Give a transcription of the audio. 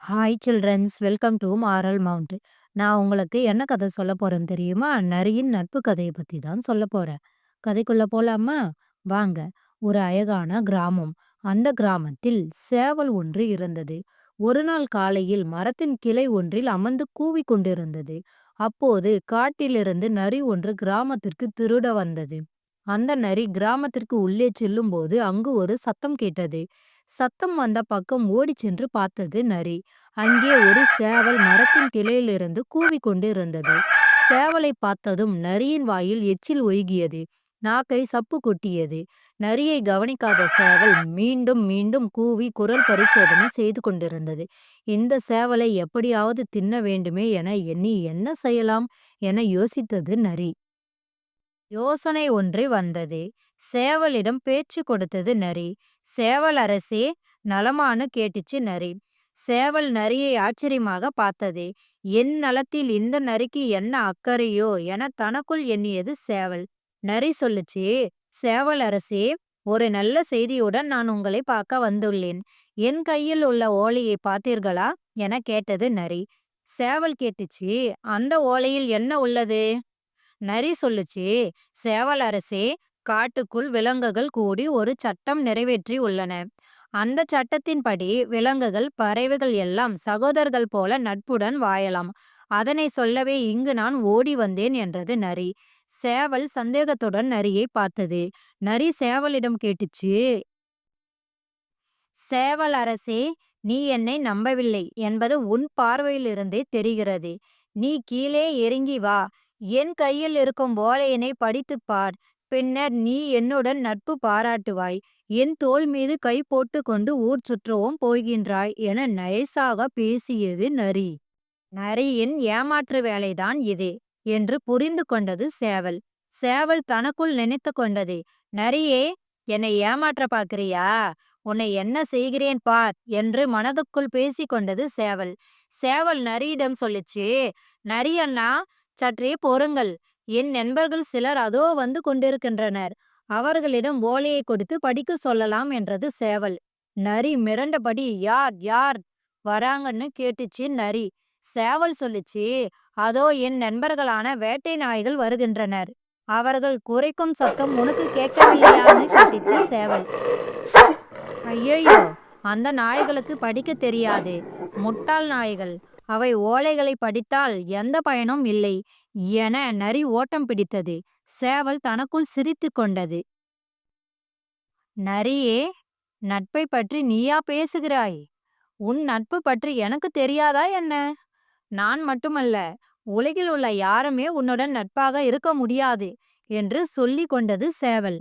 Hi childrens, welcome to moral mount. நான் உங்களுக்கு என்ன கதை சொல்ல போறேன் தெரியுமா? நரியின் நட்பு கதையை பத்தி தான் சொல்ல போறேன். கதைக்குள்ள போலாமா? வாங்க. ஒரு அழகான கிராமம். அந்த கிராமத்தில் சேவல் ஒன்று இருந்தது. ஒரு நாள் காலையில் மரத்தின் கிளை ஒன்றில் அமர்ந்து கூவிக் கொண்டிருந்தது. அப்போது காட்டிலிருந்து நரி ஒன்று கிராமத்திற்கு திருட வந்தது. அந்த நரி கிராமத்திற்கு உள்ளே செல்லும்போது அங்கு ஒரு சத்தம் கேட்டது. சத்தம் வந்த பக்கம் ஓடிச் சென்று பார்த்தது நரி. அங்கே ஒரு சேவல் மரத்தின் கிளையிலிருந்து கூவிக்கொண்டு இருந்தது. சேவலை பார்த்ததும் நரியின் வாயில் எச்சில் ஒய்கியது. நாக்கை சப்பு கொட்டியது. நரியை கவனிக்காத சேவல் மீண்டும் மீண்டும் கூவி குரல் பரிசோதனை செய்து கொண்டிருந்தது. இந்த சேவலை எப்படியாவது தின்ன வேண்டுமே என எண்ணி என்ன செய்யலாம் என யோசித்தது நரி. யோசனை ஒன்று வந்தது. சேவலிடம் பேச்சு கொடுத்தது நரி. சேவல் அரசே, நலமான்னு கேட்டுச்சு நரி. சேவல் நரியை ஆச்சரியமாக பார்த்தது. என் நலத்தில் இந்த நரிக்கு என்ன அக்கறையோ என தனக்குள் எண்ணியது சேவல். நரி சொல்லுச்சு, சேவல் அரசே, ஒரு நல்ல செய்தியுடன் நான் உங்களை பார்க்க வந்துள்ளேன். என் கையில் உள்ள ஓலையை பார்த்தீர்களா என கேட்டது நரி. சேவல் கேட்டுச்சு, அந்த ஓலையில் என்ன உள்ளது? நரி சொல்லுச்சு, சேவல் அரசே, காட்டுக்குள் விலங்குகள் கூடி ஒரு சட்டம் நிறைவேற்றி உள்ளன. அந்த சட்டத்தின்படி விலங்குகள் பறவைகள் எல்லாம் சகோதரர்கள் போல நட்புடன் வாழலாம். அதனை சொல்லவே இங்கு நான் ஓடி வந்தேன் என்றது நரி. சேவல் சந்தேகத்துடன் நரியை பார்த்தது. நரி சேவலிடம் கேட்டுச்சு, சேவல் அரசே, நீ என்னை நம்பவில்லை என்பது உன் பார்வையிலிருந்தே தெரிகிறது. நீ கீழே இறங்கி வா. என் கையில் இருக்கும் ஓலையினை படித்துப் பார். பின்னர் நீ என்னுடன் நட்பு பாராட்டுவாய். என் தோள் மீது கை போட்டு கொண்டு ஊர் சுற்றவும் போகின்றாய் என நைசாக பேசியது நரி. நரியின் ஏமாற்று வேலைதான் இது என்று புரிந்து கொண்டது சேவல். சேவல் தனக்குள் நினைத்து கொண்டது, நரியே, என்னை ஏமாற்ற பார்க்கிறியா? உன்னை என்ன செய்கிறேன் பார் என்று மனதுக்குள் பேசிக்கொண்டது சேவல். சேவல் நரியிடம் சொல்லுச்சு, நரி அண்ணா, சற்றே பொறுங்கள். என் நண்பர்கள் சிலர் அதோ வந்து கொண்டிருக்கின்றனர். அவர்களிடம் ஓலையை கொடுத்து படிக்க சொல்லலாம் என்றது சேவல். நரி மிரண்டபடி, யார் யார் வராங்கன்னு கேட்டுச்சு நரி. சேவல் சொல்லுச்சு, அதோ என் நண்பர்களான வேட்டை நாய்கள் வருகின்றனர். அவர்கள் குரைக்கும் சத்தம் உனக்கு கேட்கவில்லையான்னு கேட்டுச்சு சேவல். ஐயையோ, அந்த நாய்களுக்கு படிக்க தெரியாது. முட்டாள் நாய்கள். அவை ஓலைகளை படித்தால் எந்த பயனும் இல்லை என நரி ஓட்டம் பிடித்தது. சேவல் தனக்குள் சிரித்து கொண்டது. நரியே, நட்பை பற்றி நீயா பேசுகிறாய்? உன் நட்பு பற்றி எனக்கு தெரியாதா என்ன? நான் மட்டுமல்ல, உலகில் உள்ள யாருமே உன்னுடன் நட்பாக இருக்க முடியாது என்று சொல்லிக் கொண்டது சேவல்.